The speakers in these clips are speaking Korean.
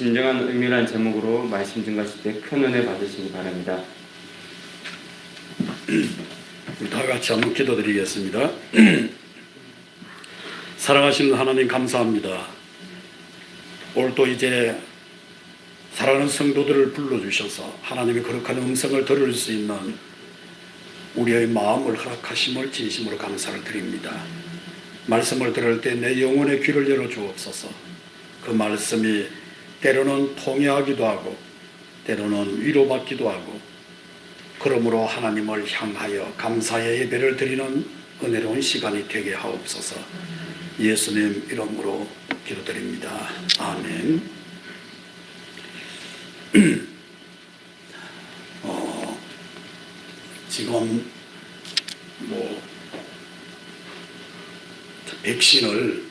진정한 의미란 제목으로 말씀 증거하실 때 큰 은혜 받으시기 바랍니다. 다 같이 한번 기도드리겠습니다. 사랑하시는 하나님 감사합니다. 오늘 또 이제 사랑하는 성도들을 불러주셔서 하나님의 거룩한 음성을 들을 수 있는 우리의 마음을 허락하심을 진심으로 감사를 드립니다. 말씀을 들을 때 내 영혼의 귀를 열어 주옵소서. 그 말씀이 때로는 통해하기도 하고 때로는 위로받기도 하고 그러므로 하나님을 향하여 감사의 예배를 드리는 은혜로운 시간이 되게 하옵소서. 예수님 이름으로 기도드립니다. 아멘. 지금 백신을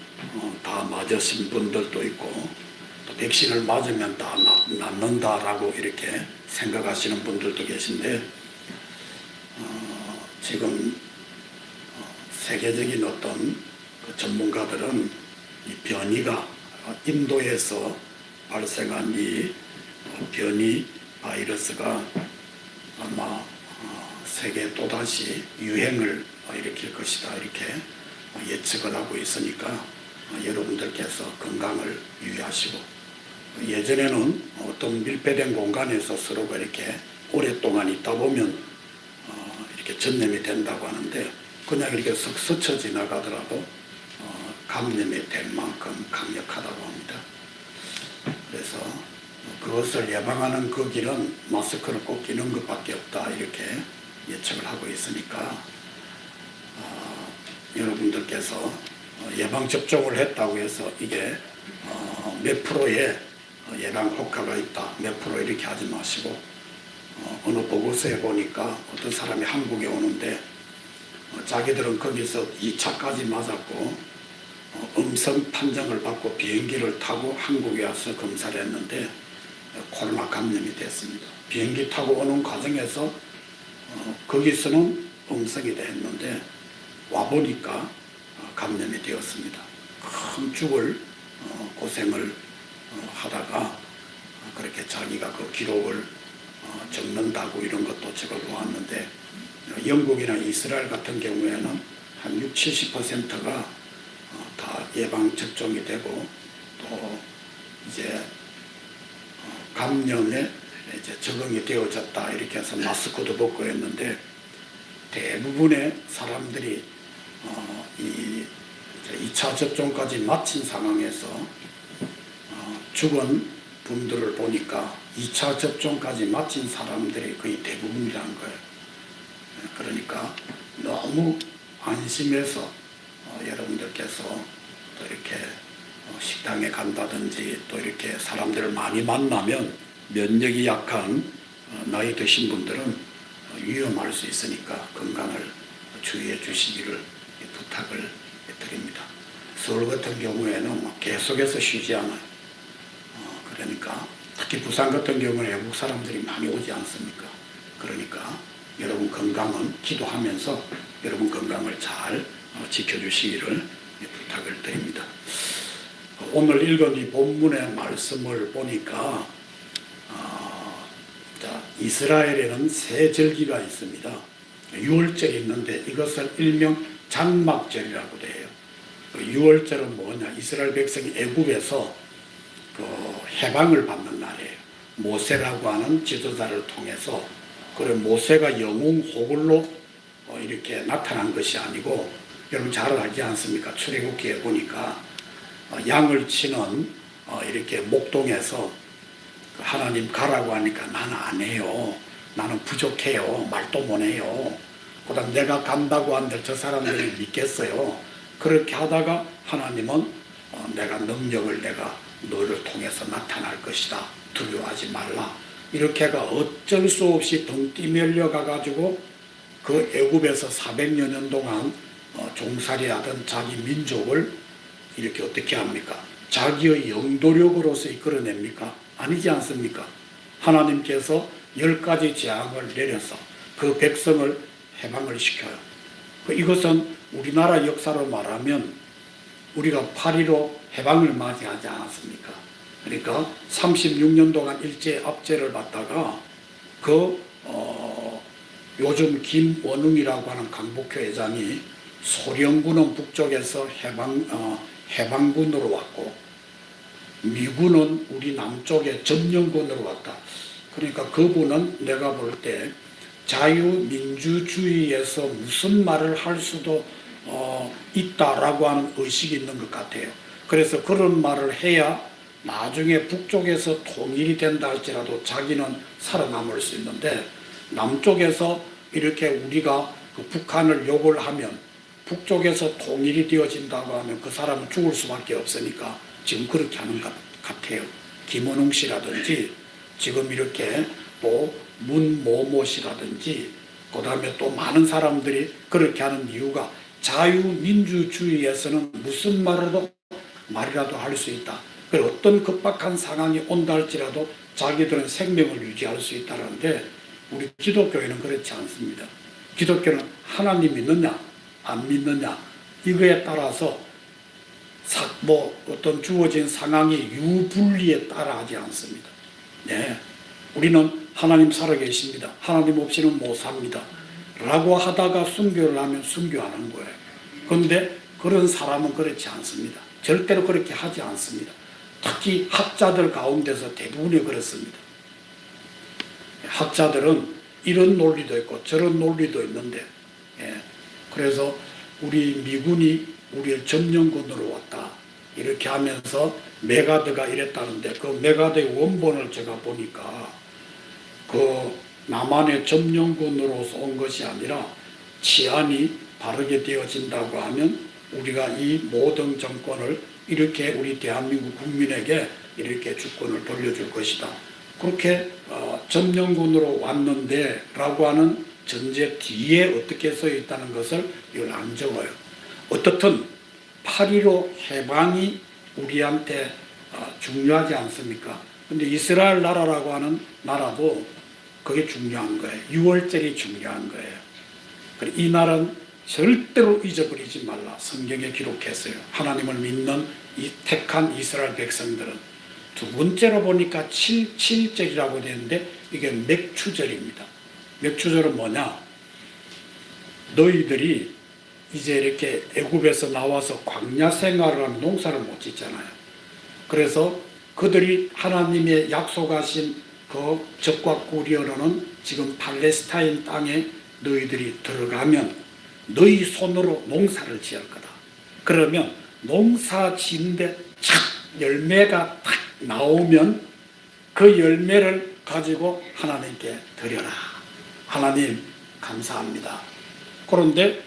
다 맞으신 분들도 있고 또 백신을 맞으면 다 낫는다라고 이렇게 생각하시는 분들도 계신데 지금 세계적인 어떤 그 전문가들은 이 변이가 인도에서 발생한 이 변이 바이러스가 아마 세계에 또다시 유행을 일으킬 것이다 이렇게 예측을 하고 있으니까 여러분들께서 건강을 유의하시고 예전에는 어떤 밀폐된 공간에서 서로가 이렇게 오랫동안 있다 보면 이렇게 전염이 된다고 하는데 그냥 이렇게 쓱 스쳐 지나가더라도 감염이 될 만큼 강력하다고 합니다. 그래서 그것을 예방하는 그 길은 마스크를 꼭 끼는 것밖에 없다 이렇게 예측을 하고 있으니까 여러분들께서 예방접종을 했다고 해서 이게 몇 프로의 예방 효과가 있다 몇 프로 이렇게 하지 마시고 어느 보고서에 보니까 어떤 사람이 한국에 오는데 자기들은 거기서 2차까지 맞았고 음성 판정을 받고 비행기를 타고 한국에 와서 검사를 했는데 코로나 감염이 됐습니다. 비행기 타고 오는 과정에서 거기서는 음성이 됐는데 와보니까 감염이 되었습니다. 큰 죽을 고생을 하다가 그렇게 자기가 그 기록을 적는다고 이런 것도 적어보았는데 영국이나 이스라엘 같은 경우에는 한 60~70%가 다 예방접종이 되고 또 이제 감염에 이제 적응이 되어졌다 이렇게 해서 마스크도 벗고 했는데 대부분의 사람들이 이 2차 접종까지 마친 상황에서 죽은 분들을 보니까 2차 접종까지 마친 사람들이 거의 대부분이라는 거예요. 그러니까 너무 안심해서 여러분들께서 또 이렇게 식당에 간다든지 또 이렇게 사람들을 많이 만나면 면역이 약한 나이 드신 분들은 위험할 수 있으니까 건강을 주의해 주시기를 부탁을 드립니다. 서울 같은 경우에는 계속해서 쉬지 않아요. 그러니까 특히 부산 같은 경우는 외국 사람들이 많이 오지 않습니까? 그러니까 여러분 건강은 기도하면서 여러분 건강을 잘 지켜주시기를 부탁을 드립니다. 오늘 읽은 이 본문의 말씀을 보니까 이스라엘에는 세 절기가 있습니다. 6월절이 있는데 이것을 일명 장막절이라고 해요. 6월절은 뭐냐? 이스라엘 백성이 애굽에서 해방을 받는 날이에요. 모세라고 하는 지도자를 통해서 그래 모세가 영웅호굴로 이렇게 나타난 것이 아니고 여러분 잘 알지 않습니까? 출애굽기에 보니까 양을 치는 이렇게 목동에서 하나님 가라고 하니까 나는 안 해요. 나는 부족해요. 말도 못해요. 그 다음 내가 간다고 한들 저 사람들이 믿겠어요. 그렇게 하다가 하나님은 내가 능력을 내가 너를 통해서 나타날 것이다. 두려워하지 말라. 이렇게가 어쩔 수 없이 등 뛰밀려 가가지고 그 애굽에서 400여 년 동안 종살이하던 자기 민족을 이렇게 어떻게 합니까? 자기의 영도력으로서 이끌어냅니까? 아니지 않습니까? 하나님께서 10가지 재앙을 내려서 그 백성을 해방을 시켜요. 이것은 우리나라 역사로 말하면 우리가 8.15 해방을 맞이하지 않았습니까? 그러니까 36년 동안 일제 압제를 받다가 요즘 김원웅이라고 하는 강북교 회장이 소련군은 북쪽에서 해방군으로 왔고 미군은 우리 남쪽에 점령군으로 왔다. 그러니까 그분은 내가 볼 때 자유민주주의에서 무슨 말을 할 수도 있다라고 하는 의식이 있는 것 같아요. 그래서 그런 말을 해야 나중에 북쪽에서 통일이 된다 할지라도 자기는 살아남을 수 있는데 남쪽에서 이렇게 우리가 그 북한을 욕을 하면 북쪽에서 통일이 되어진다고 하면 그 사람은 죽을 수밖에 없으니까 지금 그렇게 하는 것 같아요. 김원웅 씨라든지 지금 이렇게 또 문모모 씨라든지 그 다음에 또 많은 사람들이 그렇게 하는 이유가 자유민주주의에서는 무슨 말이라도 할 수 있다. 그리고 어떤 급박한 상황이 온다 할지라도 자기들은 생명을 유지할 수 있다는데 우리 기독교회는 그렇지 않습니다. 기독교는 하나님 믿느냐 안 믿느냐 이거에 따라서 어떤 주어진 상황이 유불리에 따라하지 않습니다. 네, 우리는 하나님 살아계십니다. 하나님 없이는 못 삽니다. 라고 하다가 순교를 하면 순교하는 거예요. 그런데 그런 사람은 그렇지 않습니다. 절대로 그렇게 하지 않습니다. 특히 학자들 가운데서 대부분이 그렇습니다. 학자들은 이런 논리도 있고 저런 논리도 있는데 그래서 우리 미군이 우리를 점령군으로 왔다 이렇게 하면서 메가드가 이랬다는데 그 메가드의 원본을 제가 보니까 그 남한의 점령군으로서 온 것이 아니라 치안이 바르게 되어진다고 하면 우리가 이 모든 정권을 이렇게 우리 대한민국 국민에게 이렇게 주권을 돌려줄 것이다. 그렇게 점령군으로 왔는데 라고 하는 전제 뒤에 어떻게 써 있다는 것을 이걸 안 적어요. 어떻든 8.15 해방이 우리한테 중요하지 않습니까? 근데 이스라엘 나라라고 하는 나라도 그게 중요한 거예요. 6월절이 중요한 거예요. 이 날은 절대로 잊어버리지 말라. 성경에 기록했어요. 하나님을 믿는 이 택한 이스라엘 백성들은. 두 번째로 보니까 7절이라고 되는데 이게 맥추절입니다. 맥추절은 뭐냐? 너희들이 이제 이렇게 애굽에서 나와서 광야 생활을 하면 농사를 못 짓잖아요. 그래서 그들이 하나님의 약속하신 그 적과 꿀이어는 지금 팔레스타인 땅에 너희들이 들어가면 너희 손으로 농사를 지을 거다. 그러면 농사 지는데 착 열매가 탁 나오면 그 열매를 가지고 하나님께 드려라. 하나님 감사합니다. 그런데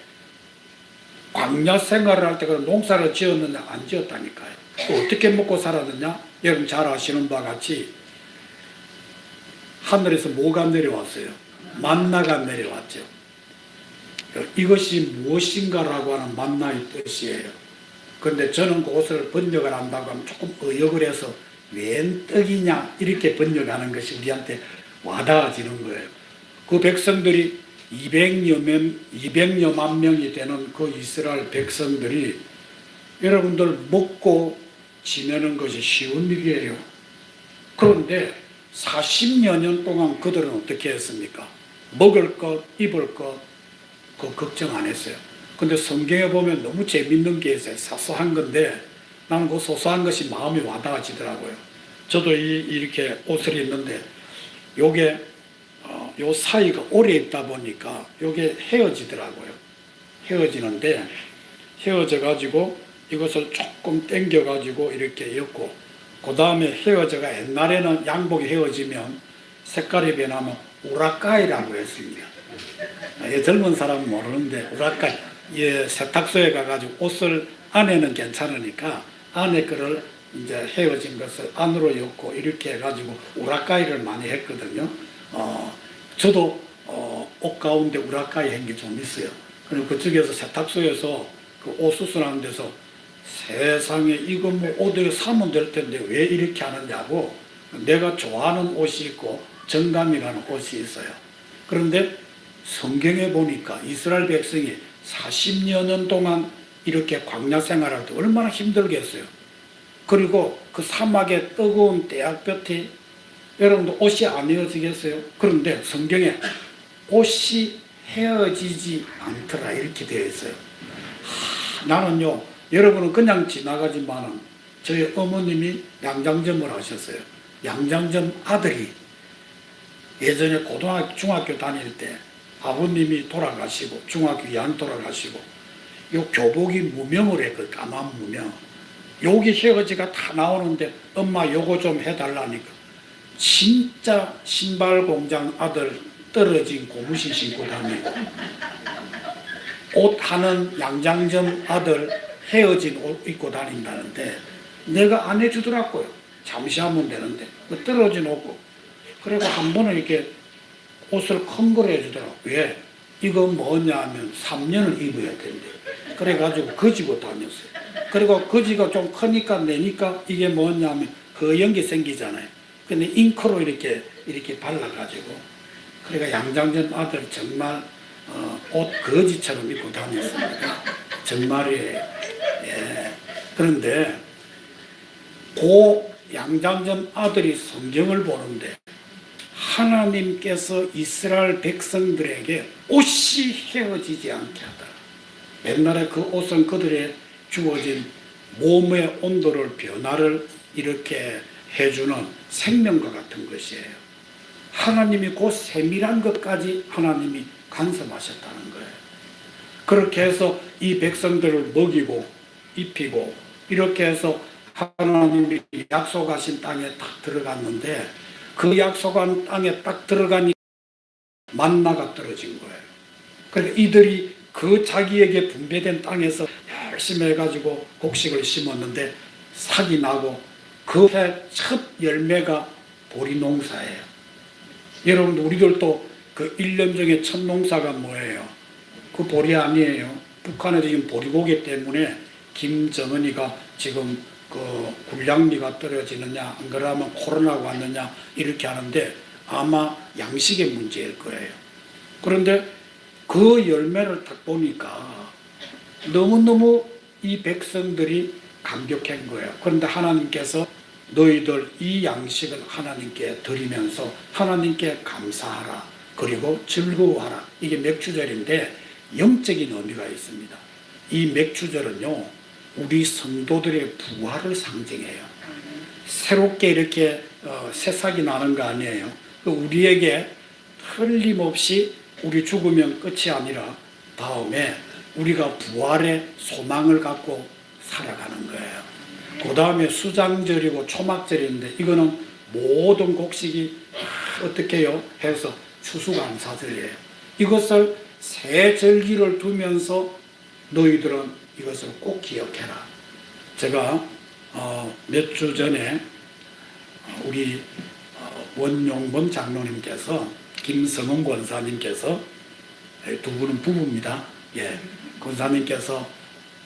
광야 생활을 할 때 그 농사를 지었느냐 안 지었다니까요. 어떻게 먹고 살았느냐? 여러분 잘 아시는 바와 같이 하늘에서 뭐가 내려왔어요? 만나가 내려왔죠. 이것이 무엇인가라고 하는 만나의 뜻이에요. 그런데 저는 그것을 번역을 한다고 하면 조금 의역을 해서 웬 떡이냐 이렇게 번역하는 것이 우리한테 와닿아지는 거예요. 그 백성들이 200여만 명이 되는 그 이스라엘 백성들이 여러분들 먹고 지내는 것이 쉬운 일이에요. 그런데 40여 년 동안 그들은 어떻게 했습니까? 먹을 것, 입을 것, 그 걱정 안 했어요. 근데 성경에 보면 너무 재밌는 게 있어요. 사소한 건데 나는 그 소소한 것이 마음이 와닿아지더라고요. 저도 이렇게 옷을 입는데 요게 요 사이가 오래 입다 보니까 요게 헤어지더라고요. 헤어지는데 헤어져 가지고 이것을 조금 당겨 가지고 이렇게 엮고 그 다음에 헤어져가 옛날에는 양복이 헤어지면 색깔이 변하면 우라카이라고 했습니다. 젊은 사람은 모르는데 우라카이 세탁소에 가가지고 옷을 안에는 괜찮으니까 안에 거를 이제 헤어진 것을 안으로 엮고 이렇게 해가지고 우라카이를 많이 했거든요. 저도 옷 가운데 우라카이 한 게 좀 있어요. 그리고 그쪽에서 세탁소에서 그 옷 수선하는 데서 세상에 이거 뭐 옷을 사면 될 텐데 왜 이렇게 하느냐고 내가 좋아하는 옷이 있고 정감이 가는 옷이 있어요. 그런데 성경에 보니까 이스라엘 백성이 40여 년 동안 이렇게 광야 생활할 때 얼마나 힘들겠어요. 그리고 그 사막의 뜨거운 떼약볕에 여러분도 옷이 안 헤어지겠어요? 그런데 성경에 옷이 헤어지지 않더라 이렇게 되어 있어요. 나는요, 여러분은 그냥 지나가지만은 저희 어머님이 양장점을 하셨어요. 양장점 아들이 예전에 중학교 다닐 때 아버님이 돌아가시고 중학교 2학년 돌아가시고 요 교복이 무명을 했거든. 까만 무명. 여기 헤어지가 다 나오는데 엄마 요거 좀 해달라니까 진짜 신발 공장 아들 떨어진 고무신 신고 다니고 옷 하는 양장점 아들 헤어진 옷 입고 다닌다는데 내가 안 해주더라고요. 잠시 하면 되는데 그 떨어진 옷고 그리고 한 번은 이렇게 옷을 큰 걸 해주더라고. 왜? 이거 뭐냐 하면 3년을 입어야 된대. 그래가지고 거지고 다녔어요. 그리고 거지가 좀 크니까 내니까 이게 뭐냐 하면 허연 게 생기잖아요. 근데 잉크로 이렇게 발라가지고 그러니까 양장전 아들 정말 옷 거지처럼 입고 다녔습니다. 정말이에요. 예. 그런데 그 양장전 아들이 성경을 보는데 하나님께서 이스라엘 백성들에게 옷이 헤어지지 않게 하더라. 옛날에 그 옷은 그들의 주어진 몸의 온도를 변화를 이렇게 해주는 생명과 같은 것이에요. 하나님이 그 세밀한 것까지 하나님이 간섭하셨다는 거예요. 그렇게 해서 이 백성들을 먹이고 입히고 이렇게 해서 하나님이 약속하신 땅에 딱 들어갔는데 그 약속한 땅에 딱 들어가니 만나가 떨어진 거예요. 그러니까 이들이 그 자기에게 분배된 땅에서 열심히 해가지고 곡식을 심었는데 삭이 나고 그 해 첫 열매가 보리 농사예요. 여러분 우리들도 그 1년 중에 첫 농사가 뭐예요? 그 보리 아니에요. 북한에 지금 보리고기 때문에 김정은이가 지금 그 군량미가 떨어지느냐 안 그러면 코로나가 왔느냐 이렇게 하는데 아마 양식의 문제일 거예요. 그런데 그 열매를 딱 보니까 너무너무 이 백성들이 감격한 거예요. 그런데 하나님께서 너희들 이 양식을 하나님께 드리면서 하나님께 감사하라. 그리고 즐거워하라. 이게 맥주절인데 영적인 의미가 있습니다. 이 맥주절은요 우리 성도들의 부활을 상징해요. 새롭게 이렇게 새싹이 나는 거 아니에요. 우리에게 틀림없이 우리 죽으면 끝이 아니라 다음에 우리가 부활의 소망을 갖고 살아가는 거예요. 그 다음에 수장절이고 초막절인데 이거는 모든 곡식이 어떻게 해요? 해서 추수감사절이에요. 이것을 새 절기를 두면서 너희들은 이것을 꼭 기억해라. 제가 몇 주 전에 우리 원용범 장로님께서 김성은 권사님께서 두 분은 부부입니다. 예, 권사님께서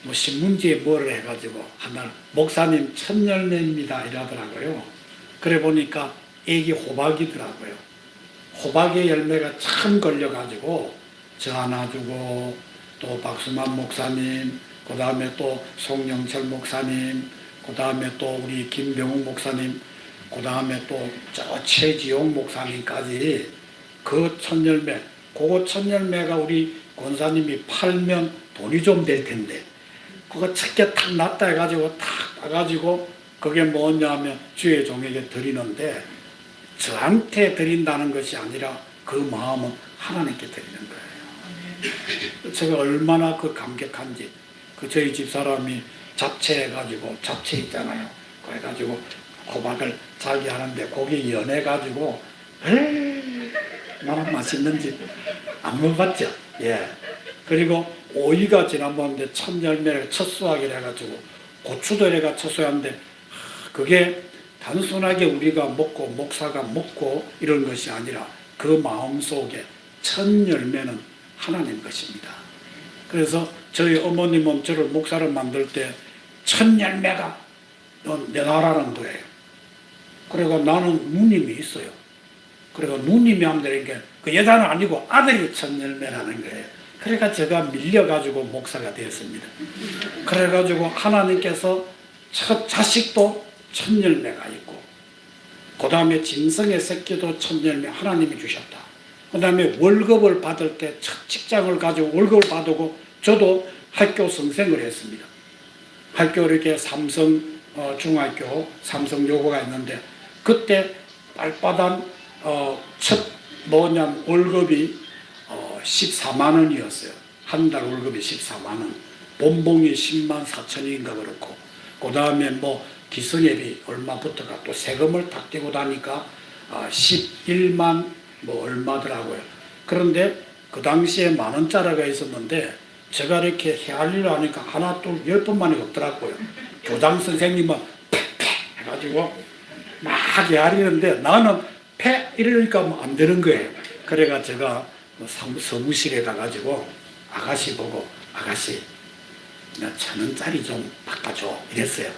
뭐 신문지에 뭐를 해가지고 하나 목사님 첫 열매입니다 이러더라고요. 그래 보니까 애기 호박이더라고요. 호박의 열매가 참 걸려가지고 저 하나 주고 또 박수만 목사님 그 다음에 또 송영철 목사님 그 다음에 또 우리 김병욱 목사님 그 다음에 또 저 최지용 목사님까지 그 첫 열매 그거 첫 열매가 우리 권사님이 팔면 돈이 좀 될 텐데 그거 첫개 탁 놨다 해가지고 탁 따가지고 그게 뭐냐 하면 주의 종에게 드리는데 저한테 드린다는 것이 아니라 그 마음은 하나님께 드리는 거예요. 제가 얼마나 그 감격한지 그 저희 집사람이 잡채해가지고 잡채 있잖아요. 그래가지고 호박을 잘게 하는데 고기 연해가지고 얼마나 맛있는지 안 먹어봤죠. 예. 그리고 오이가 지난번에 첫 열매를 첫 수확을 해가지고 고추도 내가 첫 수확인데 그게 단순하게 우리가 먹고 목사가 먹고 이런 것이 아니라 그 마음속에 첫 열매는 하나님 것입니다. 그래서 저희 어머님은 저를 목사를 만들 때 첫 열매가 내놔라는 거예요. 그리고 나는 누님이 있어요. 그리고 누님이 하면 되니까 그 여자는 아니고 아들이 첫 열매라는 거예요. 그러니까 제가 밀려가지고 목사가 되었습니다. 그래가지고 하나님께서 첫 자식도 첫 열매가 있고, 그 다음에 짐승의 새끼도 첫 열매 하나님이 주셨다. 그 다음에 월급을 받을 때 첫 직장을 가지고 월급을 받고, 저도 학교 선생을 했습니다. 학교 이렇게 삼성 중학교, 삼성여고가 있는데, 그때 발바닥 첫 월급이 14만 원이었어요. 한 달 월급이 14만 원. 본봉이 10만 4천인가 그렇고, 그 다음에 뭐 기성예비 얼마부터가 또 세금을 딱 떼고 다니까 11만 뭐 얼마더라고요. 그런데 그 당시에 10,000원짜리가 있었는데, 제가 이렇게 헤아리려 하니까 하나 둘 10번만이 없더라고요. 교장 선생님은 팩팩 해가지고 막 헤아리는데, 나는 패 이러니까 뭐 안 되는 거예요. 그래가 제가 사무실에 가가지고 아가씨 보고, 아가씨 나 1,000원짜리 좀 바꿔줘 이랬어요.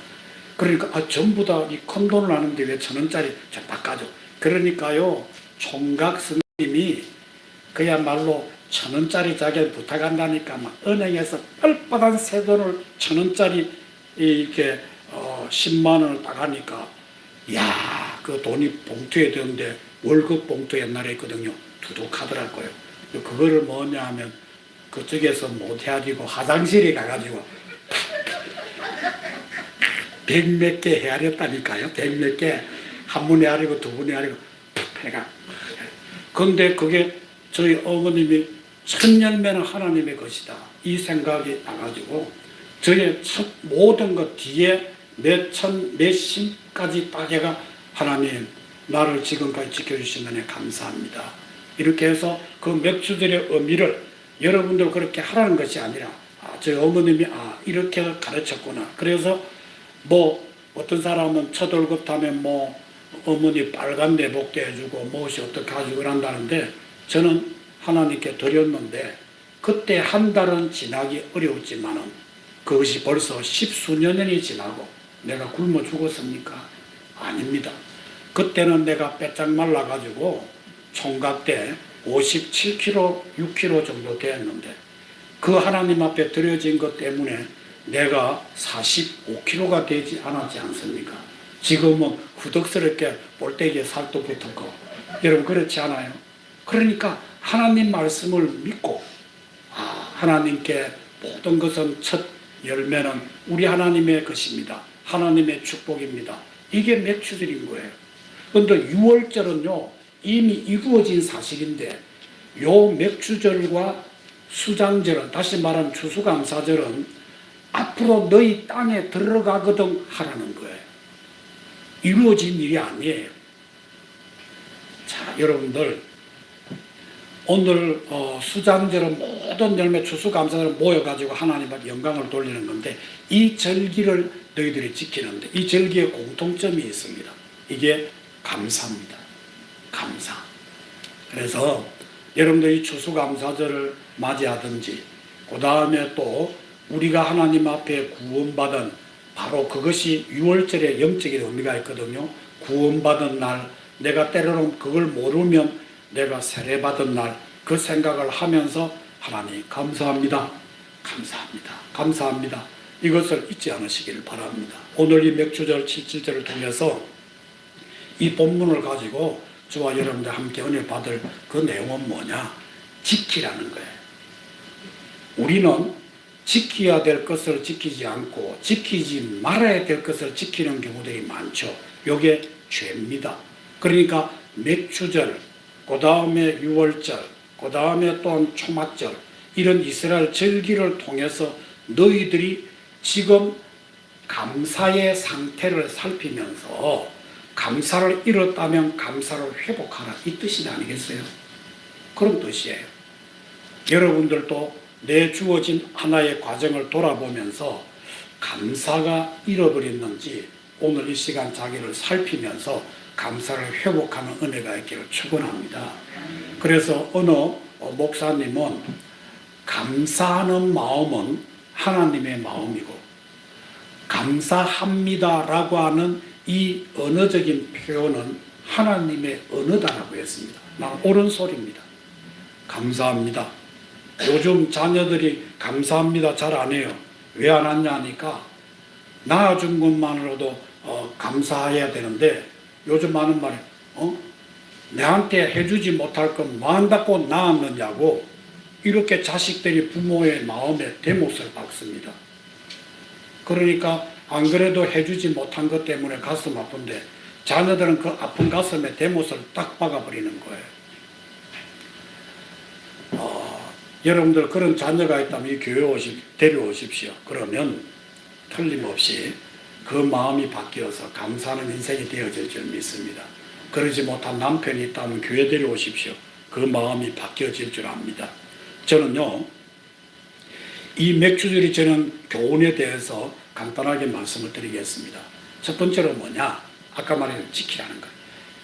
그러니까 전부 다 이 큰 돈을 하는데 왜 1,000원짜리 좀 바꿔줘. 그러니까요, 총각 스님이 그야말로 1,000원짜리 자기를 부탁한다니까 막 은행에서 뻘뻘한 새 돈을 1,000원짜리 이렇게 10만 원을 딱 하니까, 야, 그 돈이 봉투에 드는데 월급 봉투 옛날에 있거든요. 두둑하더라고요. 그거를 뭐냐 하면 그쪽에서 못 헤아리고 화장실에 가가지고 100몇 개 헤아렸다니까요. 100몇 개. 한 번 헤아리고 두 번 헤아리고 해가. 그런데 그게 저희 어머님이 첫 열매는 하나님의 것이다, 이 생각이 나가지고 저의 첫 모든 것 뒤에 몇천 몇십까지 딱 해가, 하나님 나를 지금까지 지켜주신 은혜 감사합니다. 이렇게 해서 그 맥주들의 의미를 여러분들 그렇게 하라는 것이 아니라, 저희 어머님이 이렇게 가르쳤구나. 그래서 뭐 어떤 사람은 첫 월급 타면 뭐 어머니 빨간 내복도 해주고 무엇이 어떻게 하시고 그런다는데, 저는 하나님께 드렸는데 그때 한 달은 지나기 어려웠지만은 그것이 벌써 10수년이 지나고 내가 굶어 죽었습니까? 아닙니다. 그때는 내가 빼짝 말라가지고 총각 때 57kg, 6kg 정도 되었는데, 그 하나님 앞에 드려진 것 때문에 내가 45kg가 되지 않았지 않습니까? 지금은 후덕스럽게 볼때기에 살도 붙었고, 여러분 그렇지 않아요? 그러니까 하나님 말씀을 믿고, 하나님께 모든 것은 첫 열매는 우리 하나님의 것입니다. 하나님의 축복입니다. 이게 맥주절인 거예요. 그런데 6월절은요 이미 이루어진 사실인데, 요 맥주절과 수장절은, 다시 말하면 추수감사절은 앞으로 너희 땅에 들어가거든 하라는 거예요. 이루어진 일이 아니에요. 자, 여러분들 오늘 수장절은 모든 열매 추수감사절을 모여가지고 하나님께 영광을 돌리는 건데, 이 절기를 너희들이 지키는데 이 절기에 공통점이 있습니다. 이게 감사입니다. 감사. 그래서 여러분들이 추수감사절을 맞이하든지, 그 다음에 또 우리가 하나님 앞에 구원받은, 바로 그것이 6월절의 영적인 의미가 있거든요. 구원받은 날, 내가 때로는 그걸 모르면 내가 세례받은 날, 그 생각을 하면서 하나님 감사합니다, 감사합니다, 감사합니다, 이것을 잊지 않으시길 바랍니다. 오늘 이 맥주절 77절을 통해서 이 본문을 가지고 저와 여러분들 함께 은혜 받을 그 내용은 뭐냐? 지키라는 거예요. 우리는 지켜야 될 것을 지키지 않고 지키지 말아야 될 것을 지키는 경우들이 많죠. 이게 죄입니다. 그러니까 맥주절, 그 다음에 6월절, 그 다음에 또한 초막절, 이런 이스라엘 절기를 통해서 너희들이 지금 감사의 상태를 살피면서 감사를 잃었다면 감사를 회복하라, 이 뜻이 아니겠어요? 그런 뜻이에요. 여러분들도 내 주어진 하나의 과정을 돌아보면서 감사가 잃어버렸는지 오늘 이 시간 자기를 살피면서 감사를 회복하는 은혜가 있기를 축원합니다. 그래서 어느 목사님은 감사하는 마음은 하나님의 마음이고, 감사합니다라고 하는 이 언어적인 표현은 하나님의 언어다라고 했습니다. 옳은 소리입니다. 감사합니다. 요즘 자녀들이 감사합니다 잘 안 해요. 왜 안 하냐 하니까 낳아준 것만으로도 감사해야 되는데 요즘 하는 말이 내한테 해주지 못할 건 뭐한다고 낳았느냐고 이렇게 자식들이 부모의 마음에 대못을 박습니다. 그러니까 안 그래도 해주지 못한 것 때문에 가슴 아픈데 자녀들은 그 아픈 가슴에 대못을 딱 박아버리는 거예요. 여러분들 그런 자녀가 있다면 이 교회 데려오십시오. 그러면 틀림없이 그 마음이 바뀌어서 감사하는 인생이 되어질 줄 믿습니다. 그러지 못한 남편이 있다면 교회 데려오십시오. 그 마음이 바뀌어질 줄 압니다. 저는요, 이 몇 주들이 저는 교훈에 대해서 간단하게 말씀을 드리겠습니다. 첫 번째로 뭐냐? 아까 말한 지키라는 거예요.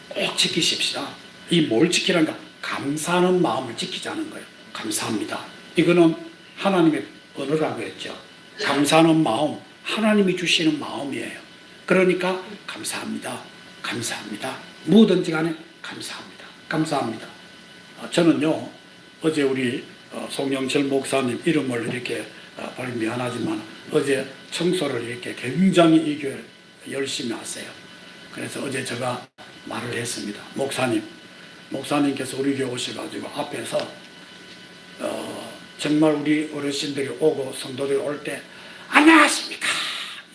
꼭 지키십시다. 이 뭘 지키라는가? 감사하는 마음을 지키자는 거예요. 감사합니다. 이거는 하나님의 언어라고 했죠. 감사하는 마음, 하나님이 주시는 마음이에요. 그러니까 감사합니다. 감사합니다. 뭐든지 간에 감사합니다. 감사합니다. 저는요, 어제 우리 송영철 목사님 이름을 이렇게 발음 미안하지만 어제 청소를 이렇게 굉장히 이 교회 열심히 하세요. 그래서 어제 제가 말을 했습니다. 목사님께서 우리 교회 오셔가지고 앞에서 정말 우리 어르신들이 오고 성도들이 올 때 안녕하십니까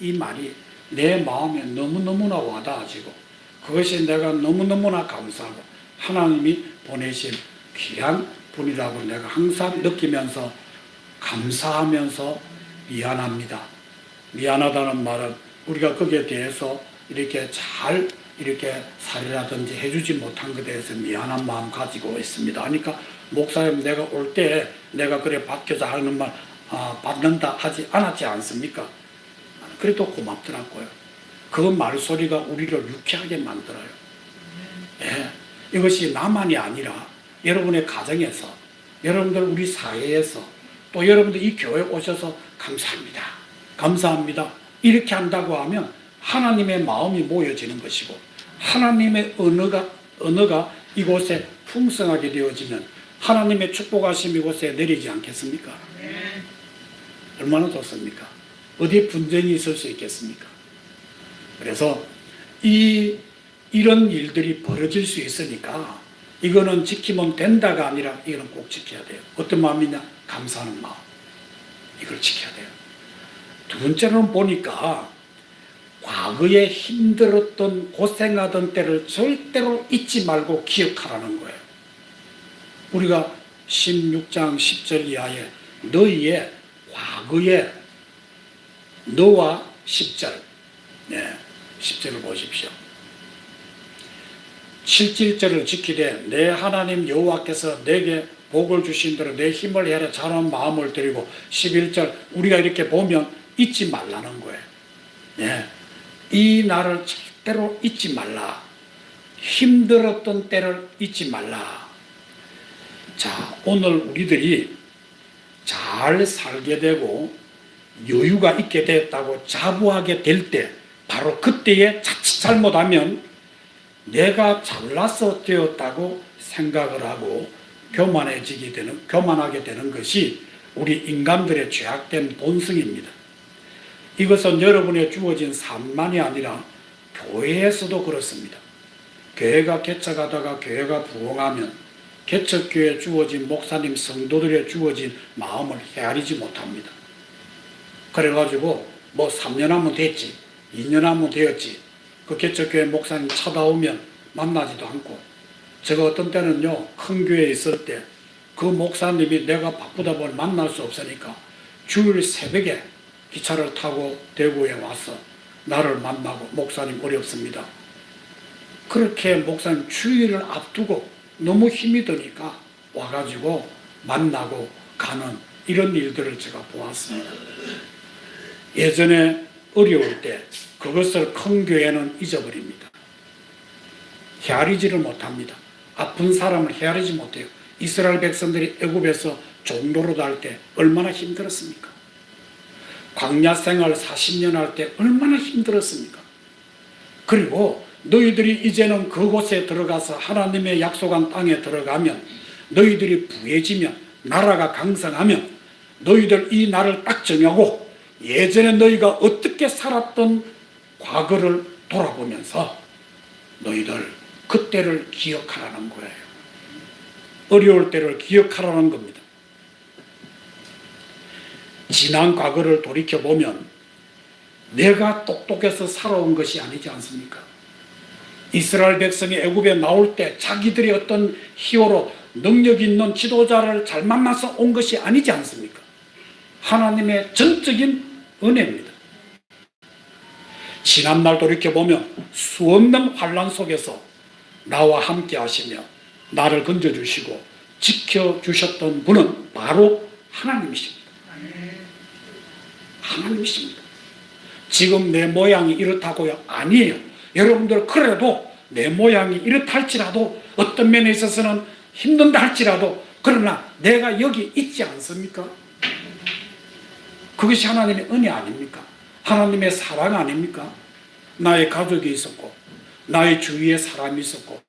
이 말이 내 마음에 너무너무나 와닿아지고 그것이 내가 너무너무나 감사하고 하나님이 보내신 귀한 분이라고 내가 항상 느끼면서 감사하면서 미안합니다. 미안하다는 말은 우리가 거기에 대해서 이렇게 잘 이렇게 살이라든지 해주지 못한 것에 대해서 미안한 마음 가지고 있습니다. 그러니까 목사님 내가 올 때 내가 그래 바뀌어서 하는 말 받는다 하지 않았지 않습니까? 그래도 고맙더라고요. 그 말소리가 우리를 유쾌하게 만들어요. 예, 이것이 나만이 아니라 여러분의 가정에서 여러분들 우리 사회에서 또 여러분들 이 교회에 오셔서 감사합니다. 감사합니다. 이렇게 한다고 하면 하나님의 마음이 모여지는 것이고 하나님의 언어가 이곳에 풍성하게 되어지면 하나님의 축복하심이 이곳에 내리지 않겠습니까? 얼마나 좋습니까? 어디에 분쟁이 있을 수 있겠습니까? 그래서 이런 일들이 벌어질 수 있으니까 이거는 지키면 된다가 아니라 이거는 꼭 지켜야 돼요. 어떤 마음이냐? 감사하는 마음. 이걸 지켜야 돼요. 두 번째로는 보니까 과거에 힘들었던 고생하던 때를 절대로 잊지 말고 기억하라는 거예요. 우리가 16장 10절 이하에 너희의 과거에 너와 10절 10절을 보십시오. 7절을 지키되 내 하나님 여호와께서 내게 복을 주신 대로 내 힘을 헤아려 자라는 마음을 드리고 11절 우리가 이렇게 보면 잊지 말라는 거예요. 이 날을 절대로 잊지 말라. 힘들었던 때를 잊지 말라. 자, 오늘 우리들이 잘 살게 되고 여유가 있게 됐다고 자부하게 될 때 바로 그때에 자칫 잘못하면 내가 잘나서 되었다고 생각을 하고 교만하게 되는 것이 우리 인간들의 죄악된 본성입니다. 이것은 여러분의 주어진 삶만이 아니라 교회에서도 그렇습니다. 교회가 개척하다가 교회가 부흥하면 개척교회에 주어진 목사님 성도들의 주어진 마음을 헤아리지 못합니다. 그래가지고 뭐 3년 하면 됐지 2년 하면 되었지 그 개척교회 목사님 찾아오면 만나지도 않고 제가 어떤 때는요 큰 교회에 있을 때 그 목사님이 내가 바쁘다 보니 만날 수 없으니까 주일 새벽에 기차를 타고 대구에 와서 나를 만나고 목사님 어렵습니다. 그렇게 목사님 주일을 앞두고 너무 힘이 드니까 와가지고 만나고 가는 이런 일들을 제가 보았습니다. 예전에 어려울 때 그것을 큰 교회는 잊어버립니다. 헤아리지를 못합니다. 아픈 사람을 헤아리지 못해요. 이스라엘 백성들이 애굽에서 종로로 갈 때 얼마나 힘들었습니까? 광야 생활 40년 할 때 얼마나 힘들었습니까? 그리고 너희들이 이제는 그곳에 들어가서 하나님의 약속한 땅에 들어가면 너희들이 부해지면 나라가 강성하면 너희들 이 날을 딱 정하고 예전에 너희가 어떻게 살았던 과거를 돌아보면서 너희들 그때를 기억하라는 거예요. 어려울 때를 기억하라는 겁니다. 지난 과거를 돌이켜보면 내가 똑똑해서 살아온 것이 아니지 않습니까? 이스라엘 백성이 애굽에 나올 때 자기들이 어떤 히어로, 능력 있는 지도자를 잘 만나서 온 것이 아니지 않습니까? 하나님의 전적인 은혜입니다. 지난날 돌이켜보면 수없는 환난 속에서 나와 함께 하시며 나를 건져주시고 지켜주셨던 분은 바로 하나님이십니다. 하나님이십니다. 지금 내 모양이 이렇다고요? 아니에요. 여러분들 그래도 내 모양이 이렇다 할지라도 어떤 면에 있어서는 힘든다 할지라도 그러나 내가 여기 있지 않습니까? 그것이 하나님의 은혜 아닙니까? 하나님의 사랑 아닙니까? 나의 가족이 있었고 나의 주위에 사람이 있었고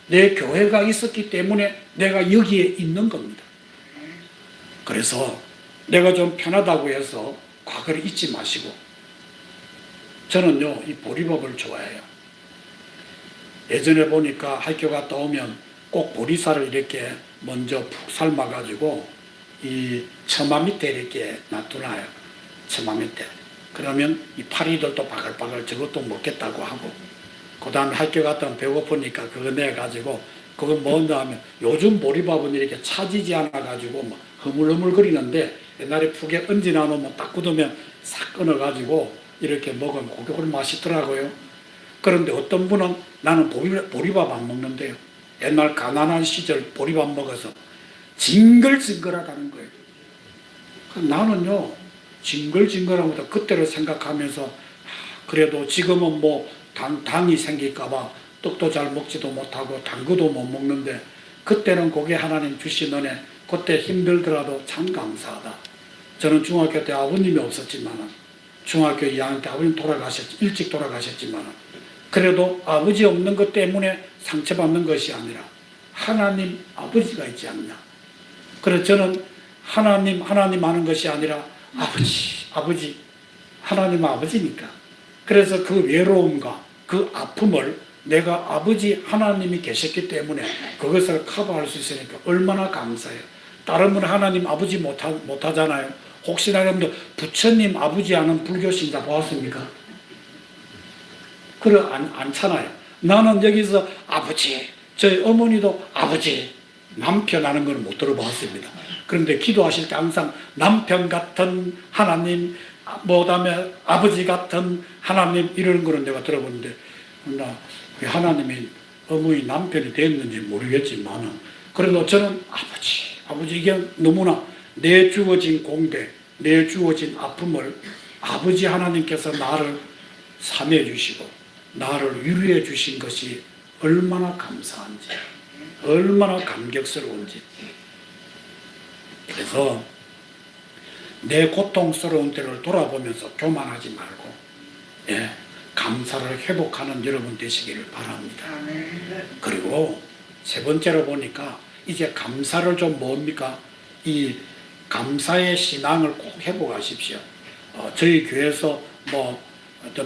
내 교회가 있었기 때문에 내가 여기에 있는 겁니다. 그래서 내가 좀 편하다고 해서 과거를 잊지 마시고 저는요 이 보리밥을 좋아해요. 예전에 보니까 학교 갔다 오면 꼭 보리쌀을 이렇게 먼저 푹 삶아가지고 이 처마 밑에 이렇게 놔두나요. 처마 밑에. 그러면 이 파리들도 바글바글 저것도 먹겠다고 하고 그 다음에 학교 갔다 오면 배고프니까 그거 내가지고 그거 먹는다 하면 요즘 보리밥은 이렇게 차지지 않아가지고 뭐 흐물흐물거리는데 옛날에 푹에 얹어놔 놓으면 딱 굳으면 싹 끊어가지고 이렇게 먹으면 그게 맛있더라고요. 그런데 어떤 분은 나는 보리밥 안 먹는데요. 옛날 가난한 시절 보리밥 먹어서 징글징글하다는 거예요. 나는요 징글징글한 것도 그때를 생각하면서 그래도 지금은 뭐 당이 생길까봐 떡도 잘 먹지도 못하고 당구도 못 먹는데 그때는 그게 하나님 주신 은혜 그때 힘들더라도 참 감사하다. 저는 중학교 때 아버님이 없었지만 중학교 2학년 때 아버님 일찍 돌아가셨지만 그래도 아버지 없는 것 때문에 상처받는 것이 아니라 하나님 아버지가 있지 않냐. 그래서 저는 하나님 하는 것이 아니라 아버지 하나님 아버지니까 그래서 그 외로움과 그 아픔을 내가 아버지 하나님이 계셨기 때문에 그것을 커버할 수 있으니까 얼마나 감사해요. 다른 분은 하나님 아버지 못하잖아요. 혹시나 여러분들 부처님 아버지 하는 불교 신자 보았습니까? 그래 않잖아요. 나는 여기서 아버지, 저희 어머니도 아버지, 남편 하는 건 못 들어봤습니다. 그런데 기도하실 때 항상 남편 같은 하나님, 그다음에 아버지 같은 하나님 이런 거는 내가 들어보는데 나 하나님이 어머니 남편이 됐는지 모르겠지만 그래도 저는 아버지 이게 너무나 내 주어진 공백, 내 주어진 아픔을 아버지 하나님께서 나를 삼해 주시고 나를 위로해 주신 것이 얼마나 감사한지 얼마나 감격스러운지. 그래서 내 고통스러운 때를 돌아보면서 교만하지 말고 감사를 회복하는 여러분 되시기를 바랍니다. 그리고 세 번째로 보니까 이제 감사를 좀 뭡니까? 이 감사의 신앙을 꼭 회복하십시오. 저희 교회에서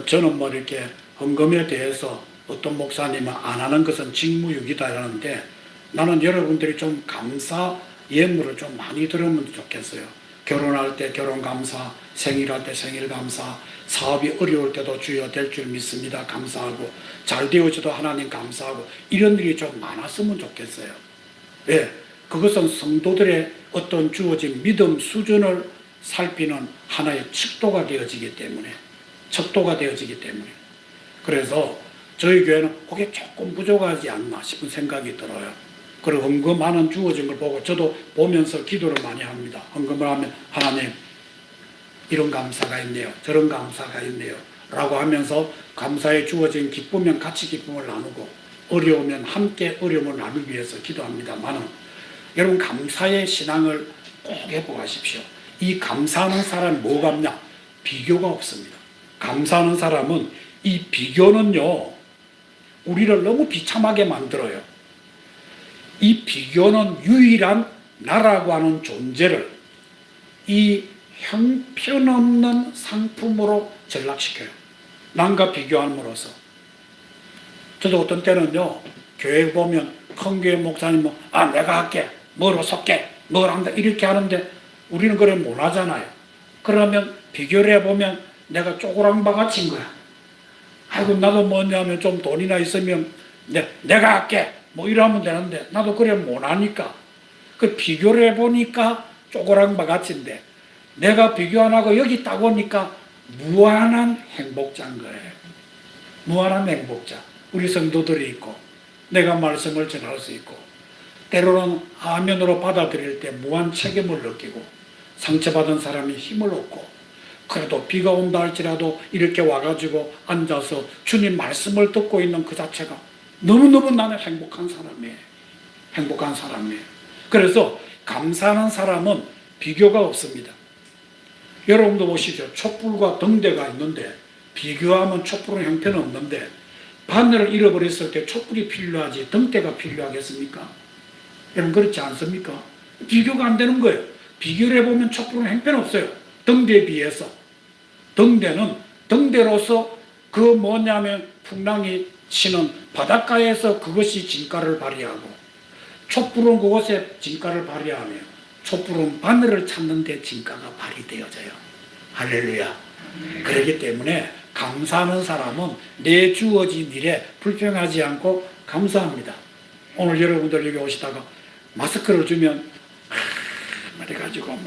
저는 이렇게 헌금에 대해서 어떤 목사님은 안 하는 것은 직무유기다 이러는데 나는 여러분들이 좀 감사 예물을 좀 많이 들으면 좋겠어요. 결혼할 때 결혼감사, 생일할 때 생일감사, 사업이 어려울 때도 주여 될 줄 믿습니다 감사하고 잘 되어져도 하나님 감사하고 이런 일이 좀 많았으면 좋겠어요. 왜? 그것은 성도들의 어떤 주어진 믿음 수준을 살피는 하나의 척도가 되어지기 때문에 그래서 저희 교회는 그게 조금 부족하지 않나 싶은 생각이 들어요. 그리고 헌금하는 주어진 걸 보고 저도 보면서 기도를 많이 합니다. 헌금을 하면 하나님 이런 감사가 있네요. 저런 감사가 있네요. 라고 하면서 감사에 주어진 기쁘면 같이 기쁨을 나누고 어려우면 함께 어려움을 나누기 위해서 기도합니다만 여러분 감사의 신앙을 꼭 회복하십시오. 이 감사하는 사람이 뭐가 없냐? 비교가 없습니다. 감사하는 사람은 이 비교는요 우리를 너무 비참하게 만들어요. 이 비교는 유일한 나라고 하는 존재를 이 형편없는 상품으로 전락시켜요. 남과 비교함으로써 저도 어떤 때는요, 교회 보면 큰 교회 목사님은 내가 할게, 뭐로 섞게, 뭘 한다 이렇게 하는데 우리는 그래 못 하잖아요. 그러면 비교를 해보면 내가 쪼그랑바 갇힌 거야. 아이고 나도 뭐냐면 좀 돈이나 있으면 내가 할게 뭐 이러면 되는데 나도 그래 못 하니까 그 비교를 해보니까 쪼그랑바 갇힌데 내가 비교 안 하고 여기 딱 오니까 무한한 행복자인 거예요. 무한한 행복자. 우리 성도들이 있고 내가 말씀을 전할 수 있고 때로는 화면으로 받아들일 때 무한 책임을 느끼고 상처받은 사람이 힘을 얻고 그래도 비가 온다 할지라도 이렇게 와가지고 앉아서 주님 말씀을 듣고 있는 그 자체가 너무너무 나는 행복한 사람이에요. 행복한 사람이에요. 그래서 감사하는 사람은 비교가 없습니다. 여러분도 보시죠. 촛불과 등대가 있는데 비교하면 촛불은 형편은 없는데 바늘을 잃어버렸을 때 촛불이 필요하지 등대가 필요하겠습니까? 여러분 그렇지 않습니까? 비교가 안 되는 거예요. 비교를 해보면 촛불은 형편없어요. 등대에 비해서. 등대는 등대로서 그 뭐냐면 풍랑이 치는 바닷가에서 그것이 진가를 발휘하고 촛불은 그곳에 진가를 발휘하며 촛불은 바늘을 찾는 데 진가가 발휘되어져요. 할렐루야. 그렇기 때문에 감사하는 사람은 내 주어진 일에 불평하지 않고 감사합니다. 오늘 여러분들 여기 오시다가 마스크를 주면 그래가지고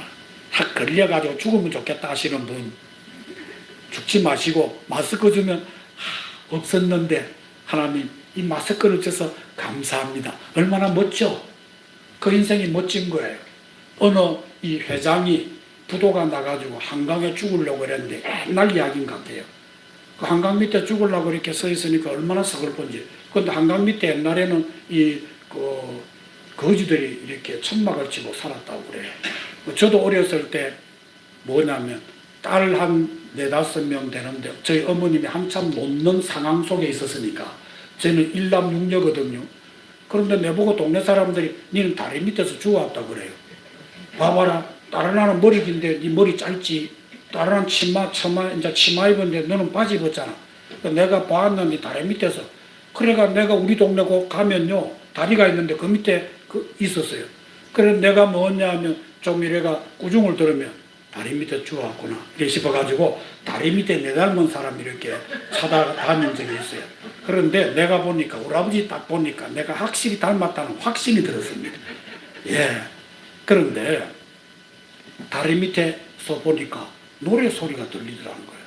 확 걸려가지고 죽으면 좋겠다 하시는 분 죽지 마시고 마스크 주면 없었는데 하나님 이 마스크를 줘서 감사합니다. 얼마나 멋져. 그 인생이 멋진 거예요. 어느 이 회장이 부도가 나가지고 한강에 죽으려고 그랬는데 옛날 이야기인 것 같아요. 그 한강 밑에 죽으려고 이렇게 서 있으니까 얼마나 서글픈지. 그런데 한강 밑에 옛날에는 거지들이 이렇게 천막을 치고 살았다고 그래요. 저도 어렸을 때 뭐냐면 딸 한 4-5명 되는데 저희 어머님이 한참 놓는 상황 속에 있었으니까 저는 일남육녀거든요. 그런데 내보고 동네 사람들이 니는 다리 밑에서 죽어왔다고 그래요. 봐봐라. 다른 하나는 머리 긴데 니 머리 짧지. 다른 하나는 치마 입었는데 너는 바지 입었잖아. 내가 봤는데 다리 밑에서. 그래가 내가 우리 동네 꼭 가면요. 다리가 있는데 그 밑에 있었어요. 그래서 내가 뭐냐 하면 좀 이래가 꾸중을 들으면 다리 밑에 죽어왔구나. 이렇게 싶어가지고 다리 밑에 내 닮은 사람 이렇게 찾아다닌 적이 있어요. 그런데 내가 보니까 우리 아버지 딱 보니까 내가 확실히 닮았다는 확신이 들었습니다. 예. 그런데 다리 밑에서 보니까 노래 소리가 들리더라는 거예요.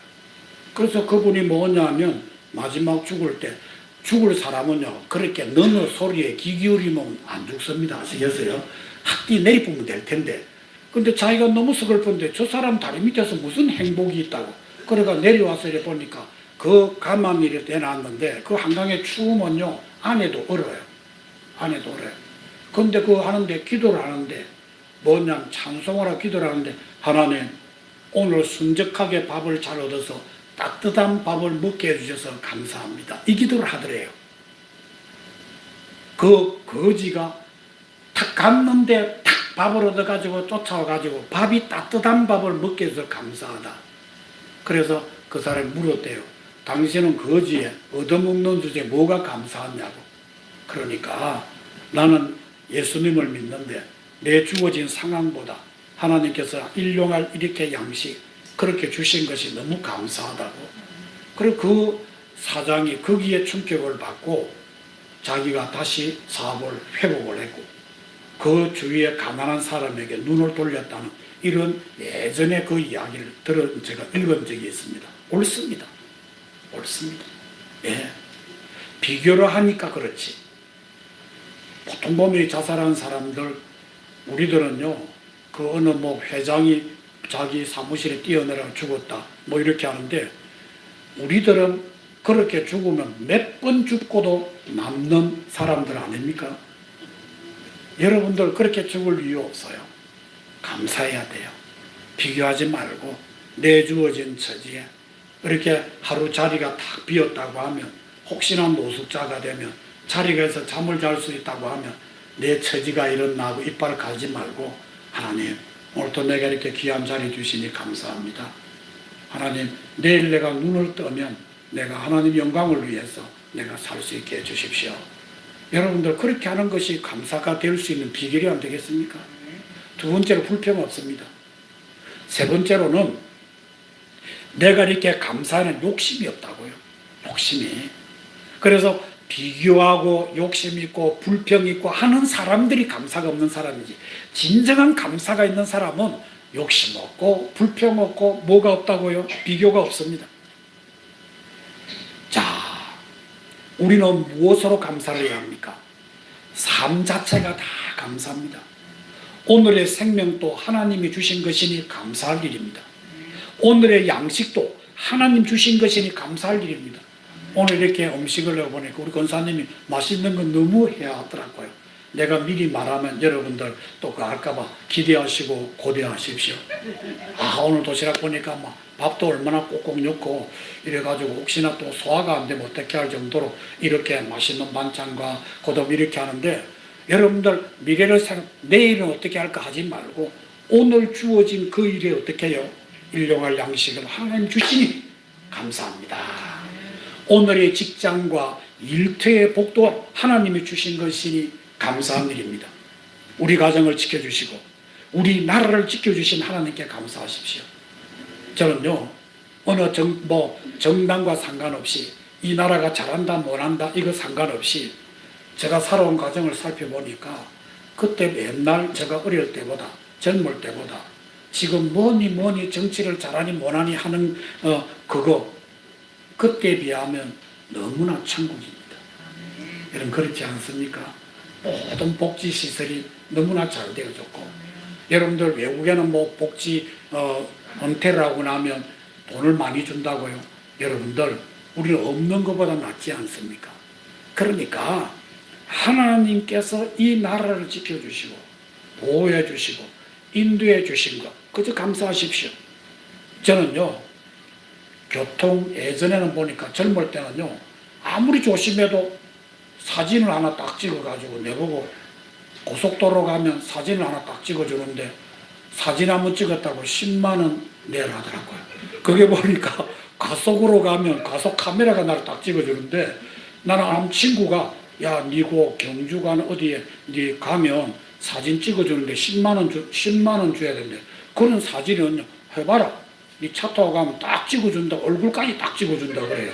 그래서 그분이 뭐냐 하면 마지막 죽을 때 죽을 사람은요 그렇게 너는 소리에 귀 기울이면 안 죽습니다. 아시겠어요? 학기 내리쁘면 될 텐데 근데 자기가 너무 서글픈데 저 사람 다리 밑에서 무슨 행복이 있다고 그래가 내려와서 이렇게 보니까 그 가만히 이렇게 내놨는데 그 한강에 추우면요 안에도 얼어요. 안에도 얼어요. 근데 그거 하는데 기도를 하는데 뭐냐면 찬송을 하고 기도를 하는데 하나님 오늘 순적하게 밥을 잘 얻어서 따뜻한 밥을 먹게 해주셔서 감사합니다. 이 기도를 하더래요. 그 거지가 탁 갔는데 탁 밥을 얻어가지고 쫓아와가지고 밥이 따뜻한 밥을 먹게 해서 감사하다. 그래서 그 사람이 물었대요. 당신은 거지에 얻어먹는 주제에 뭐가 감사하냐고. 그러니까 나는 예수님을 믿는데 내 주어진 상황보다 하나님께서 일용할 이렇게 양식 그렇게 주신 것이 너무 감사하다고. 그리고 그 사장이 거기에 충격을 받고 자기가 다시 사업을 회복을 했고 그 주위에 가난한 사람에게 눈을 돌렸다는 이런 예전에 그 이야기를 제가 읽은 적이 있습니다. 옳습니다. 옳습니다. 예. 비교를 하니까 그렇지. 보통 보면 자살한 사람들 우리들은요 그 어느 회장이 자기 사무실에 뛰어내려 죽었다 뭐 이렇게 하는데 우리들은 그렇게 죽으면 몇 번 죽고도 남는 사람들 아닙니까? 여러분들 그렇게 죽을 이유 없어요. 감사해야 돼요. 비교하지 말고 내 주어진 처지에 이렇게 하루 자리가 탁 비었다고 하면 혹시나 노숙자가 되면 자리에서 잠을 잘 수 있다고 하면 내 처지가 이렇나 하고 이빨을 갈지 말고 하나님 오늘도 내가 이렇게 귀한 자리 주시니 감사합니다. 하나님 내일 내가 눈을 뜨면 내가 하나님 영광을 위해서 내가 살 수 있게 해주십시오. 여러분들 그렇게 하는 것이 감사가 될 수 있는 비결이 안 되겠습니까? 두 번째로 불평 없습니다. 세 번째로는 내가 이렇게 감사하는 욕심이 없다고요. 욕심이. 그래서 비교하고 욕심 있고 불평 있고 하는 사람들이 감사가 없는 사람이지, 진정한 감사가 있는 사람은 욕심 없고 불평 없고 뭐가 없다고요? 비교가 없습니다. 자, 우리는 무엇으로 감사를 해야 합니까? 삶 자체가 다 감사합니다. 오늘의 생명도 하나님이 주신 것이니 감사할 일입니다. 오늘의 양식도 하나님 주신 것이니 감사할 일입니다. 오늘 이렇게 음식을 해보니까 우리 권사님이 맛있는 건 너무 해야 하더라고요. 내가 미리 말하면 여러분들 또 그거 할까봐 기대하시고 고대하십시오. 아, 오늘 도시락 보니까 막 밥도 얼마나 꼭꼭 넣고 이래가지고 혹시나 또 소화가 안 되면 어떻게 할 정도로 이렇게 맛있는 반찬과 그다음 이렇게 하는데, 여러분들 미래를 내일은 어떻게 할까 하지 말고 오늘 주어진 그 일에 어떻게 해요? 일용할 양식을 하나님 주시니 감사합니다. 오늘의 직장과 일터의 복도 하나님이 주신 것이니 감사한 일입니다. 우리 가정을 지켜주시고 우리 나라를 지켜주신 하나님께 감사하십시오. 저는요, 어느 정당과 상관없이 이 나라가 잘한다 못한다 이거 상관없이 제가 살아온 과정을 살펴보니까 그때 맨날 제가 어릴 때보다 젊을 때보다 지금 뭐니 정치를 잘하니 못하니 하는 그거 그때에 비하면 너무나 천국입니다. 여러분 그렇지 않습니까? 모든 복지시설이 너무나 잘 되어졌고, 여러분들 외국에는 뭐 복지 은퇴를 하고 나면 돈을 많이 준다고요. 여러분들 우리는 없는 것보다 낫지 않습니까? 그러니까 하나님께서 이 나라를 지켜주시고 보호해 주시고 인도해 주신 것 그저 감사하십시오. 저는요, 교통 예전에는 보니까 젊을 때는요, 아무리 조심해도 사진을 하나 딱 찍어가지고 내보고 고속도로 가면 사진을 하나 딱 찍어주는데 사진 한번 찍었다고 10만 원 내라 하더라고요. 그게 보니까 가속으로 가면 가속 카메라가 나를 딱 찍어주는데, 나는 한 친구가 야, 니고 경주 가는 어디에 니 가면 사진 찍어주는데 10만 원 줘야 된대. 그런 사진은 해봐라. 니 차 타고 가면 딱 찍어준다. 얼굴까지 딱 찍어준다 그래요.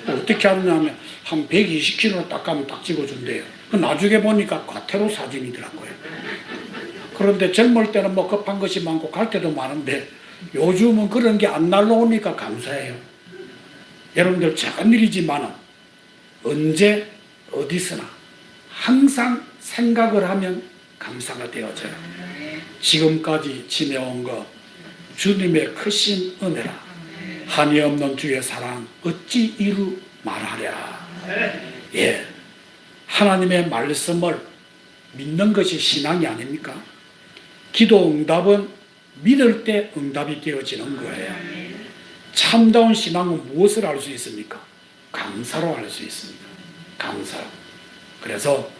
어떻게 하느냐 하면 한 120km 딱 가면 딱 찍어준대요. 나중에 보니까 과태료 사진이더라고요. 그런데 젊을 때는 뭐 급한 것이 많고 갈 때도 많은데 요즘은 그런 게 안 날라오니까 감사해요. 여러분들 작은 일이지만은 언제 어디서나 항상 생각을 하면 감사가 되어져요. 지금까지 지내온 것 주님의 크신 은혜라. 한이 없는 주의 사랑 어찌 이루 말하랴. 예, 하나님의 말씀을 믿는 것이 신앙이 아닙니까? 기도 응답은 믿을 때 응답이 되어지는 거예요. 참다운 신앙은 무엇을 알 수 있습니까? 감사로 알 수 있습니다. 감사로. 그래서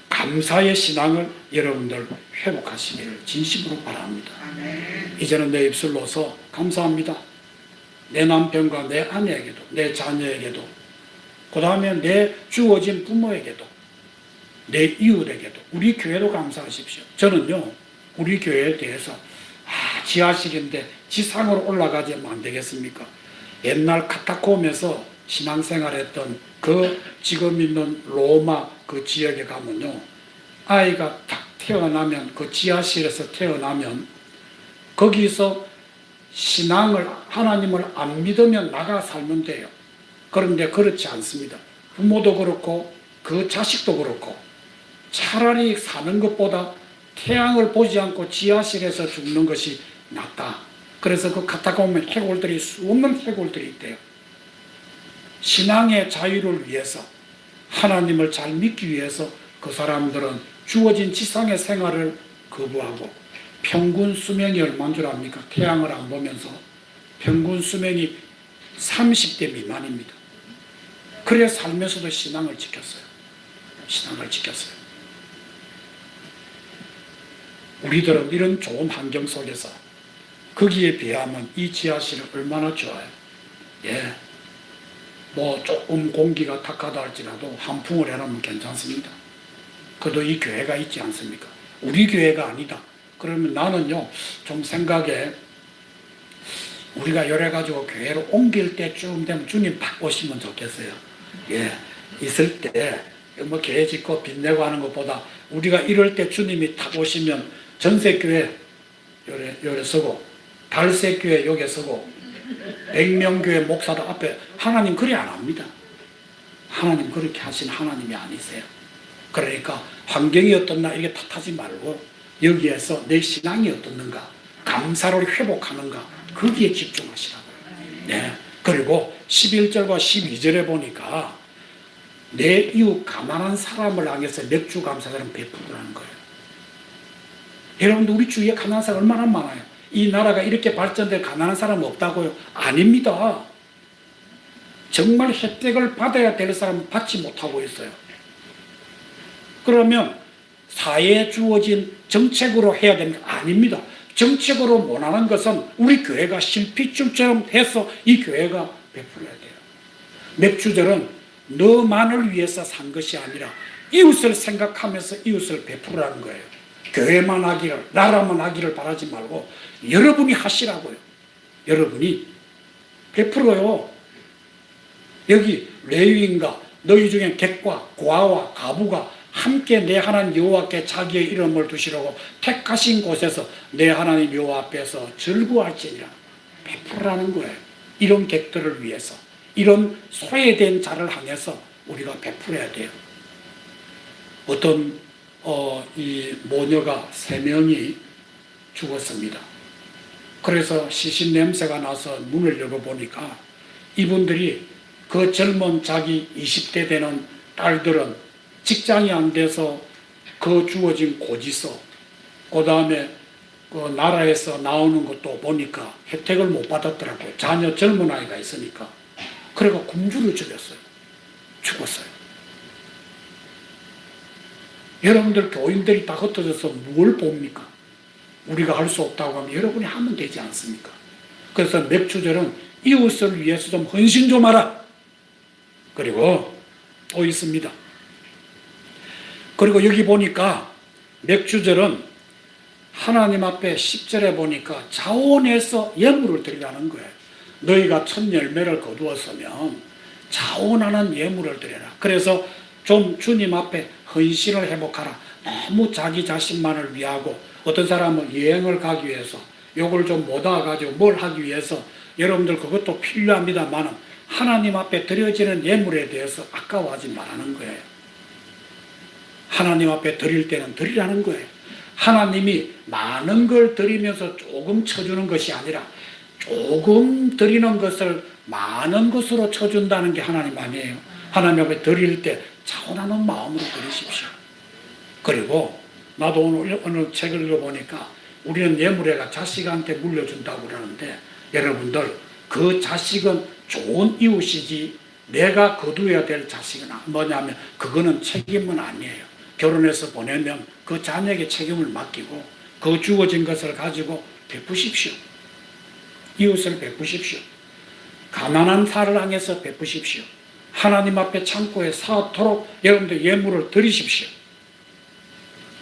감사의 신앙을 여러분들 회복하시기를 진심으로 바랍니다. 이제는 내 입술로서 감사합니다. 내 남편과 내 아내에게도, 내 자녀에게도, 그 다음에 내 주어진 부모에게도, 내 이웃에게도, 우리 교회도 감사하십시오. 저는요, 우리 교회에 대해서 지하실인데 지상으로 올라가지면 안 되겠습니까? 옛날 카타콤에서 신앙생활했던 그 지금 있는 로마 그 지역에 가면요, 아이가 딱 태어나면 그 지하실에서 태어나면 거기서 신앙을 하나님을 안 믿으면 나가 살면 돼요. 그런데 그렇지 않습니다. 부모도 그렇고 그 자식도 그렇고 차라리 사는 것보다 태양을 보지 않고 지하실에서 죽는 것이 낫다. 그래서 그 카타콤에 해골들이 수없는 해골들이 있대요. 신앙의 자유를 위해서 하나님을 잘 믿기 위해서 그 사람들은 주어진 지상의 생활을 거부하고 평균 수명이 얼마인 줄 압니까? 태양을 안 보면서 평균 수명이 30대 미만입니다. 그래 살면서도 신앙을 지켰어요. 신앙을 지켰어요. 우리들은 이런 좋은 환경 속에서 거기에 비하면 이 지하실은 얼마나 좋아요. 예. 뭐 조금 공기가 탁하다 할지라도 환풍을 해놓으면 괜찮습니다. 그래도 이 교회가 있지 않습니까? 우리 교회가 아니다. 그러면 나는요, 좀 생각에 우리가 열해가지고 교회로 옮길 때쯤 되면 주님 딱 오시면 좋겠어요. 예, 있을 때 뭐 교회 짓고 빚 내고 하는 것보다 우리가 이럴 때 주님이 딱 오시면 전세교회 요래 서고, 달새교회 여기 서고, 백명교회 목사도 앞에, 하나님 그리 안 합니다. 하나님 그렇게 하신 하나님이 아니세요. 그러니까 환경이 어떻나 이게 탓하지 말고 여기에서 내 신앙이 어떻는가, 감사를 회복하는가, 거기에 집중하시라고요. 네. 그리고 11절과 12절에 보니까 내 이웃 가난한 사람을 향해서 맥주 감사절은 베푸라는 거예요. 여러분들 우리 주위에 가난한 사람 얼마나 많아요. 이 나라가 이렇게 발전될 가난한 사람 없다고요? 아닙니다. 정말 혜택을 받아야 될 사람은 받지 못하고 있어요. 그러면 사회에 주어진 정책으로 해야 됩니까? 아닙니다. 정책으로 원하는 것은 우리 교회가 실핏줄처럼 해서 이 교회가 베풀어야 돼요. 맥주절은 너만을 위해서 산 것이 아니라 이웃을 생각하면서 이웃을 베풀라는 거예요. 교회만 하기를, 나라만 하기를 바라지 말고 여러분이 하시라고요. 여러분이 베풀어요. 여기 레위인과 너희 중에 객과 고아와 가부가 함께 내 하나님 여호와께 자기의 이름을 두시려고 택하신 곳에서 내 하나님 여호와 앞에서 즐거워할지니라. 베풀라는 거예요. 이런 객들을 위해서, 이런 소외된 자를 향해서 우리가 베풀어야 돼요. 어떤 이 모녀가 3명이 죽었습니다. 그래서 시신 냄새가 나서 문을 열어보니까 이분들이 그 젊은 자기 20대 되는 딸들은 직장이 안 돼서 그 주어진 고지서, 그 다음에 그 나라에서 나오는 것도 보니까 혜택을 못 받았더라고요. 자녀 젊은 아이가 있으니까. 그래가 굶주려 죽었어요. 여러분들 교인들이 다 흩어져서 뭘 봅니까? 우리가 할 수 없다고 하면 여러분이 하면 되지 않습니까? 그래서 맥주절은 이웃을 위해서 좀 헌신 좀 하라. 그리고 또 있습니다. 그리고 여기 보니까 맥주절은 하나님 앞에 10절에 보니까 자원해서 예물을 드리라는 거예요. 너희가 첫 열매를 거두었으면 자원하는 예물을 드려라. 그래서 좀 주님 앞에 헌신을 회복하라. 너무 자기 자신만을 위하고, 어떤 사람은 여행을 가기 위해서 요걸 좀 모아가지고 뭘 하기 위해서, 여러분들 그것도 필요합니다만 하나님 앞에 드려지는 예물에 대해서 아까워하지 말라는 거예요. 하나님 앞에 드릴 때는 드리라는 거예요. 하나님이 많은 걸 드리면서 조금 쳐주는 것이 아니라 조금 드리는 것을 많은 것으로 쳐준다는 게 하나님 아니에요. 하나님 앞에 드릴 때 자원하는 마음으로 드리십시오. 그리고 나도 오늘 어느 책을 읽어보니까 우리는 예물에가 자식한테 물려준다고 그러는데, 여러분들 그 자식은 좋은 이웃이지 내가 거두어야 될 자식은 뭐냐면 그거는 책임은 아니에요. 결혼해서 보내면 그 자녀에게 책임을 맡기고 그 주어진 것을 가지고 베푸십시오. 이웃을 베푸십시오. 가난한 사를 향해서 베푸십시오. 하나님 앞에 창고에 쌓도록 여러분들 예물을 드리십시오.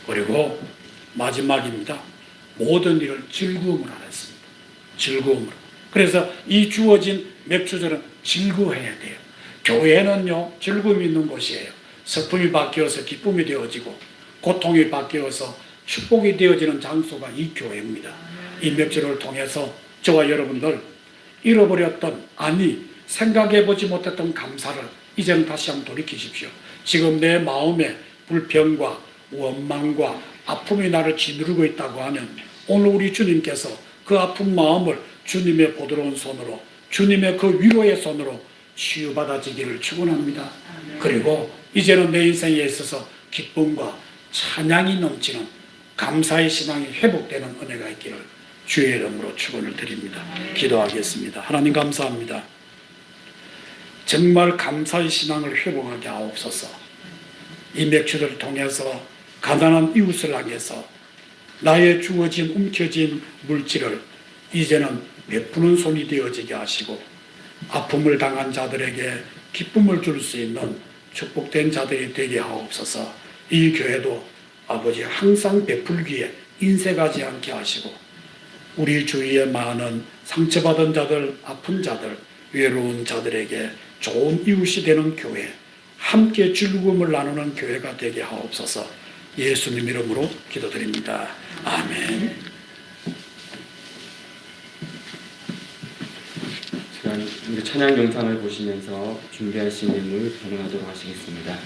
그리고 마지막입니다. 모든 일을 즐거움으로 하랬습니다. 즐거움으로. 그래서 이 주어진 맥주절은 즐거워해야 돼요. 교회는요, 즐거움이 있는 곳이에요. 슬픔이 바뀌어서 기쁨이 되어지고 고통이 바뀌어서 축복이 되어지는 장소가 이 교회입니다. 이 맥주를 통해서 저와 여러분들 잃어버렸던, 아니 생각해보지 못했던 감사를 이제는 다시 한번 돌이키십시오. 지금 내 마음에 불평과 원망과 아픔이 나를 짓누르고 있다고 하면 오늘 우리 주님께서 그 아픈 마음을 주님의 보드러운 손으로, 주님의 그 위로의 손으로 치유받아지기를 축원합니다. 그리고 이제는 내 인생에 있어서 기쁨과 찬양이 넘치는 감사의 신앙이 회복되는 은혜가 있기를 주의 이름으로 축원을 드립니다. 기도하겠습니다. 하나님 감사합니다. 정말 감사의 신앙을 회복하게 하옵소서. 이 맥주를 통해서 가난한 이웃을 향해서 나의 주어진 움켜진 물질을 이제는 베푸는 손이 되어지게 하시고, 아픔을 당한 자들에게 기쁨을 줄 수 있는 축복된 자들이 되게 하옵소서. 이 교회도 아버지 항상 베풀기에 인색하지 않게 하시고 우리 주위에 많은 상처받은 자들, 아픈 자들, 외로운 자들에게 좋은 이웃이 되는 교회, 함께 즐거움을 나누는 교회가 되게 하옵소서. 예수님 이름으로 기도드립니다. 아멘. 시간 우리 찬양 영상을 보시면서 준비하신 인물 변호하도록 하시겠습니다.